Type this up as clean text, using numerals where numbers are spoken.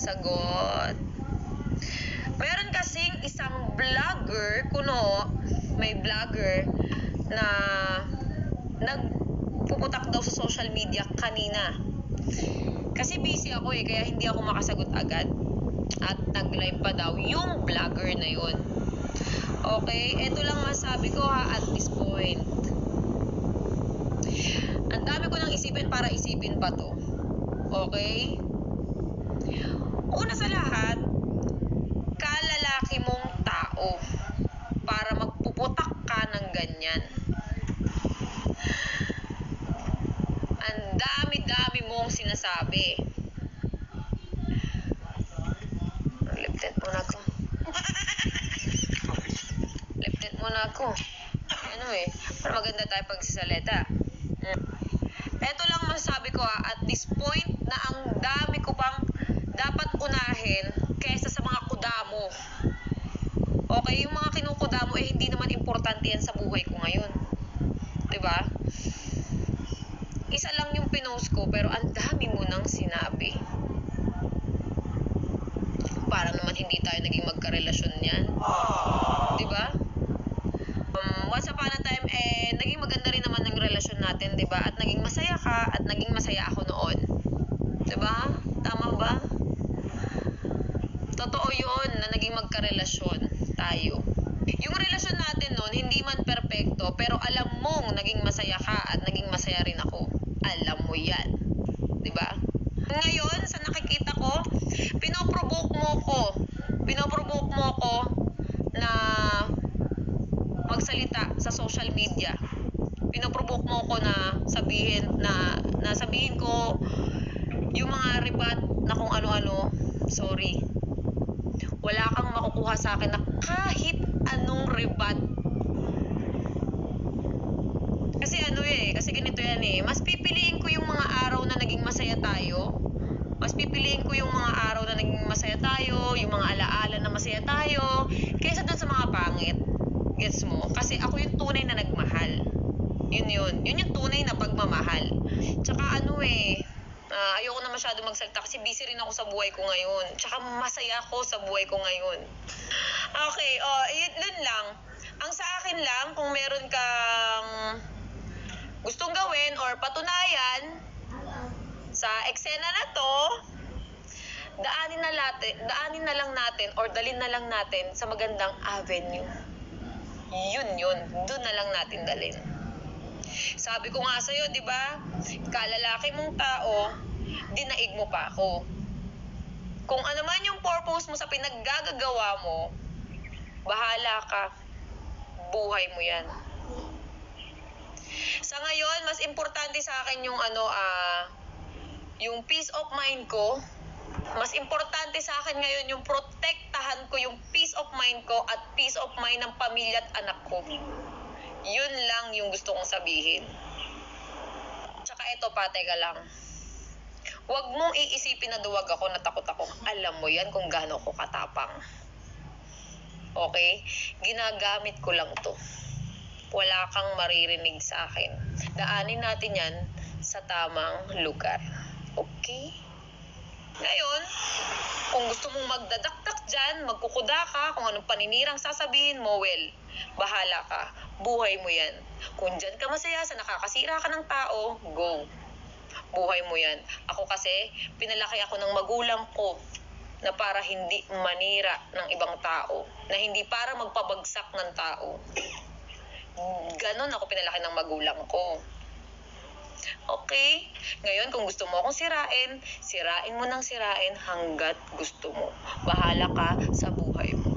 sagot. Meron kasing isang vlogger, may vlogger na nagpuputak daw sa social media kanina. Kasi busy ako kaya hindi ako makasagot agad. At nag-live pa daw yung vlogger na yun. Okay, eto lang masabi ko at this point. Ang dami ko nang isipin para isipin pa to. Okay? Una sa lahat, kalalaki mong tao para magpuputak ka ng ganyan. Ang dami-dami mong sinasabi. Liptet muna ako. Para maganda tayo pagsasalita. Eto lang masasabi ko at this point na ang dami ko pang dapat unahin kaysa sa mga kudamo. Okay, yung mga kinukudamo hindi naman importante yan sa buhay ko ngayon. 'Di ba? Isa lang yung pinost ko pero ang dami mo nang sinabi. Parang naman hindi tayo naging magkarelasyon yan. 'Di ba? Once upon a time naging maganda rin naman ang relasyon natin, 'di ba? At naging masaya ka at naging masaya ako noon. 'Di ba? Tama ba? Totoo 'yon na naging magkarelasyon tayo. Yung relasyon natin noon hindi man perpekto pero alam mong naging masaya ka at naging masaya rin ako. Alam mo 'yan. 'Di ba? Ngayon sa nakikita ko, pinoprovoke mo ko na magsalita sa social media. Pinoprovoke mo ko na sabihin ko yung mga ribat na kung ano-ano. Sorry. Wala kang makukuha sa akin na kahit anong ribat. Kasi ganito yan mas pipiliin ko yung mga araw na naging masaya tayo. Mas pipiliin ko yung mga araw na naging masaya tayo, yung mga alaala na masaya tayo, kaysa dun sa mga pangit. Gets mo? Kasi ako yung tunay na nagmahal. Yun yung tunay na pagmamahal. Tsaka ayoko na masyado magsalita kasi busy rin ako sa buhay ko ngayon. Tsaka masaya ako sa buhay ko ngayon. Okay, yun lang. Ang sa akin lang, kung meron kang gustong gawin or patunayan sa eksena na to, daanin na lang natin or dalhin na lang natin sa magandang avenue. Yun. Doon na lang natin dalhin. Sabi ko nga sa'yo, di ba? Kalalaki mong tao, dinaig mo pa ako. Kung ano man yung purpose mo sa pinaggagawa mo, bahala ka. Buhay mo yan. Sa ngayon, mas importante sa akin yung yung peace of mind ko. Mas importante sa akin ngayon yung protektahan ko yung peace of mind ko at peace of mind ng pamilya at anak ko. Yun lang yung gusto kong sabihin. Tsaka ito pa, teka lang. Huwag mong iisipin na duwag ako, natakot ako. Alam mo yan kung gaano ko katapang. Okay? Ginagamit ko lang to. Wala kang maririnig sa akin. Daanin natin yan sa tamang lugar. Okay? Ngayon, kung gusto mong magdadakdak dyan, magkukuda ka, kung anong paninirang sasabihin mo, well, bahala ka. Buhay mo yan. Kung dyan ka masaya sa nakakasira ka ng tao, go. Buhay mo yan. Ako kasi, pinalaki ako ng magulang ko na para hindi manira ng ibang tao. Na hindi para magpabagsak ng tao. Ganon ako pinalaki ng magulang ko. Okay? Ngayon, kung gusto mo akong sirain mo ng sirain hanggat gusto mo. Bahala ka sa buhay mo.